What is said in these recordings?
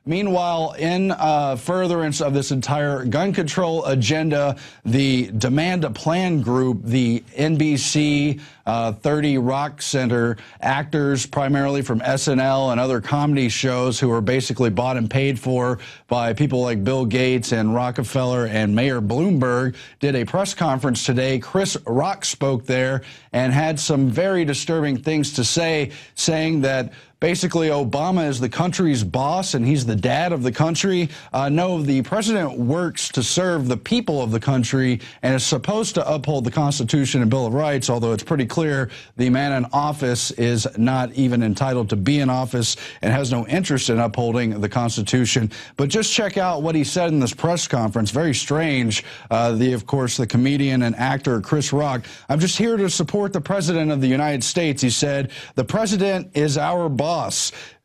Meanwhile, in furtherance of this entire gun control agenda, the Demand a Plan group, the NBC 30 Rock Center actors, primarily from SNL and other comedy shows, who are basically bought and paid for by people like Bill Gates and Rockefeller and Mayor Bloomberg, did a press conference today. Chris Rock spoke there and had some very disturbing things to say, saying that basically Obama is the country's boss and he's the dad of the country. No, the president works to serve the people of the country and is supposed to uphold the Constitution and Bill of Rights, although it's pretty clear the man in office is not even entitled to be in office and has no interest in upholding the Constitution. But just check out what he said in this press conference. Very strange. Of course, the comedian and actor Chris Rock. "I'm just here to support the president of the United States," he said. "The president is our boss.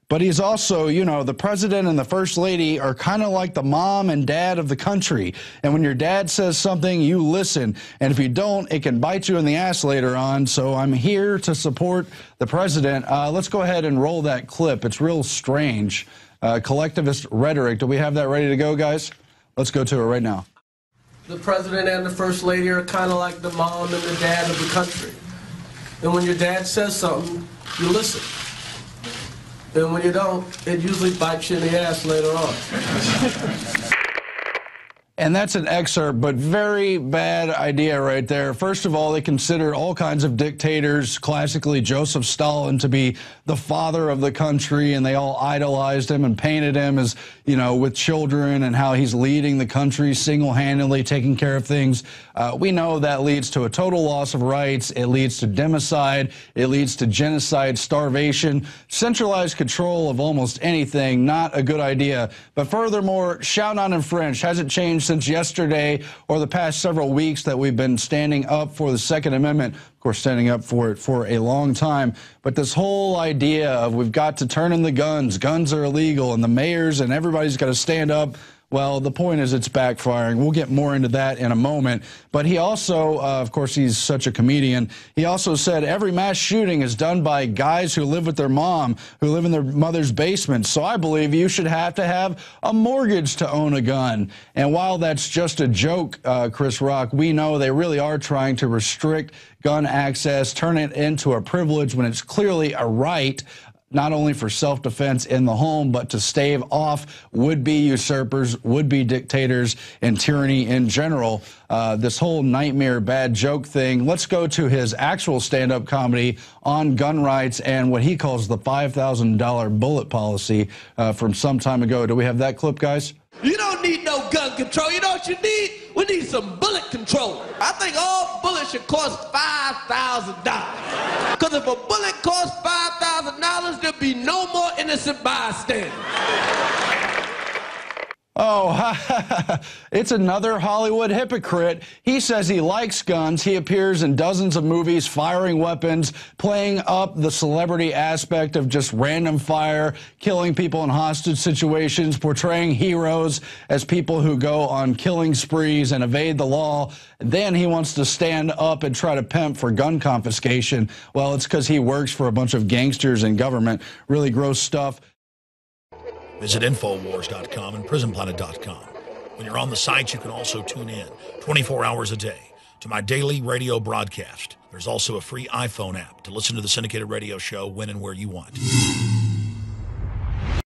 But he's also, you know, the president and the first lady are kind of like the mom and dad of the country. And when your dad says something, you listen. And if you don't, it can bite you in the ass later on. So I'm here to support the president." Let's go ahead and roll that clip. It's real strange. Collectivist rhetoric. Do we have that ready to go, guys? Let's go to it right now. The president and the first lady are kind of like the mom and the dad of the country. And when your dad says something, you listen. And when you don't, it usually bites you in the ass later on. And that's an excerpt, but very bad idea right there. First of all, they consider all kinds of dictators, classically Joseph Stalin, to be the father of the country, and they all idolized him and painted him as, you know, with children and how he's leading the country single-handedly, taking care of things. We know that leads to a total loss of rights. It leads to democide. It leads to genocide, starvation, centralized control of almost anything. Not a good idea. But furthermore, shall not infringe. Hasn't changed since yesterday or the past several weeks that we've been standing up for the Second Amendment. Of course, standing up for it for a long time. But this whole idea of we've got to turn in the guns, guns are illegal, and the mayors and everybody's got to stand up. Well, the point is it's backfiring. We'll get more into that in a moment. But he also, of course, he's such a comedian. He also said every mass shooting is done by guys who live with their mom, who live in their mother's basement. So I believe you should have to have a mortgage to own a gun. And while that's just a joke, Chris Rock, we know they really are trying to restrict gun access, turn it into a privilege when it's clearly a right, not only for self-defense in the home, but to stave off would-be usurpers, would-be dictators, and tyranny in general. This whole nightmare bad joke thing. Let's go to his actual stand-up comedy on gun rights and what he calls the $5,000 bullet policy from some time ago. Do we have that clip, guys? You don't need no gun control. You know what you need? We need some bullet control. I think all bullets should cost $5,000. Because if a bullet costs $5,000, there'll be no more innocent bystanders. Oh, it's another Hollywood hypocrite. He says he likes guns. He appears in dozens of movies firing weapons, playing up the celebrity aspect of just random fire, killing people in hostage situations, portraying heroes as people who go on killing sprees and evade the law. Then he wants to stand up and try to pimp for gun confiscation. Well, it's because he works for a bunch of gangsters in government. Really gross stuff. Visit Infowars.com and PrisonPlanet.com. When you're on the site, you can also tune in 24 hours a day to my daily radio broadcast. There's also a free iPhone app to listen to the syndicated radio show when and where you want.